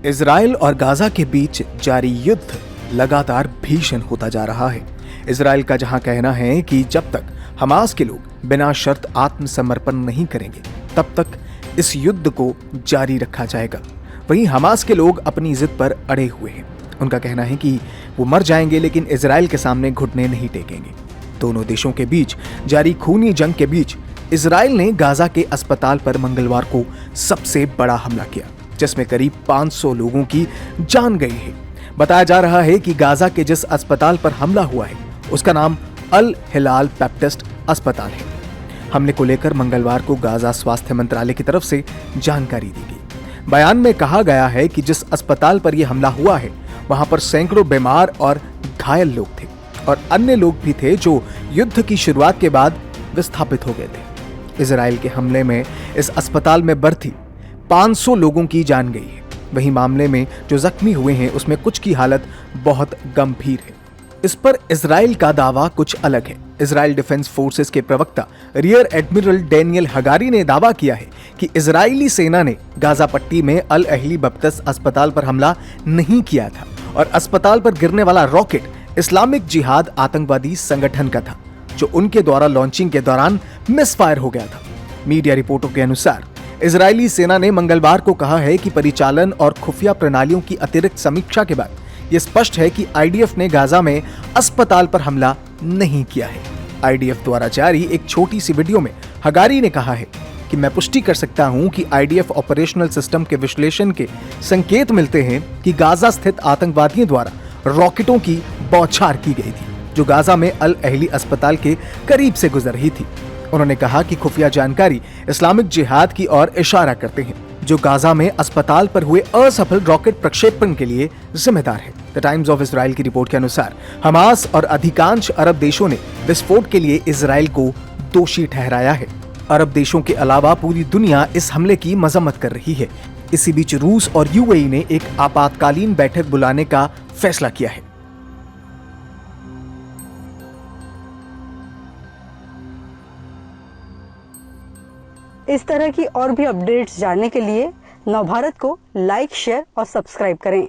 Israel और Gaza के बीच जारी युद्ध लगातार भीषण होता जा रहा है। इजराइल का जहां कहना है कि जब तक हमास के लोग बिना शर्त आत्मसमर्पण नहीं करेंगे तब तक इस युद्ध को जारी रखा जाएगा, वहीं हमास के लोग अपनी जिद पर अड़े हुए हैं। उनका कहना है कि वो मर जाएंगे लेकिन इजराइल के सामने घुटने नहीं टेकेंगे। दोनों देशों के बीच जारी खूनी जंग के बीच इजराइल ने गाजा के अस्पताल पर मंगलवार को सबसे बड़ा हमला किया, जिसमें करीब 500 लोगों की जान गई है। बताया जा रहा है कि गाजा के जिस अस्पताल पर हमला हुआ है उसका नाम अल हिलाल बैप्टिस्ट अस्पताल है। हमले को लेकर मंगलवार को गाजा स्वास्थ्य मंत्रालय की तरफ से जानकारी दी गई। बयान में कहा गया है कि जिस अस्पताल पर यह हमला हुआ है वहां पर सैकड़ों बीमार और घायल लोग थे और अन्य लोग भी थे जो युद्ध की शुरुआत के बाद विस्थापित हो गए थे। इजराइल के हमले में इस अस्पताल में भर्ती 500 लोगों की जान गई है। वहीं मामले में जो जख्मी हुए हैं उसमें कुछ की हालत बहुत गंभीर है। इस पर इजराइल का दावा कुछ अलग है। इजराइल डिफेंस फोर्सेस के प्रवक्ता रियर एडमिरल डेनियल हगारी ने दावा किया है कि इजरायली सेना ने गाजा पट्टी में अल अहली बैप्टिस्ट अस्पताल पर हमला नहीं किया था और अस्पताल पर गिरने वाला रॉकेट इस्लामिक जिहाद आतंकवादी संगठन का था, जो उनके द्वारा लॉन्चिंग के दौरान मिसफायर हो गया था। मीडिया रिपोर्टों के अनुसार इजरायली सेना ने मंगलवार को कहा है कि परिचालन और खुफिया प्रणालियों की अतिरिक्त समीक्षा के बाद यह स्पष्ट है कि आईडीएफ ने गाजा में अस्पताल पर हमला नहीं किया है। आईडीएफ द्वारा जारी एक छोटी सी वीडियो में हगारी ने कहा है कि मैं पुष्टि कर सकता हूं कि आईडीएफ ऑपरेशनल सिस्टम के विश्लेषण के संकेत मिलते हैं कि गाजा स्थित आतंकवादियों द्वारा रॉकेटों की बौछार की गई थी, जो गाजा में अल अहली अस्पताल के करीब से गुजर रही थी। उन्होंने कहा कि खुफिया जानकारी इस्लामिक जिहाद की ओर इशारा करते हैं, जो गाजा में अस्पताल पर हुए असफल रॉकेट प्रक्षेपण के लिए जिम्मेदार है। द टाइम्स ऑफ इजराइल की रिपोर्ट के अनुसार हमास और अधिकांश अरब देशों ने विस्फोट के लिए इजराइल को दोषी ठहराया है। अरब देशों के अलावा पूरी दुनिया इस हमले की मजम्मत कर रही है। इसी बीच रूस और यूएई ने एक आपातकालीन बैठक बुलाने का फैसला किया है। इस तरह की और भी अपडेट्स जानने के लिए नवभारत को लाइक, शेयर और सब्सक्राइब करें।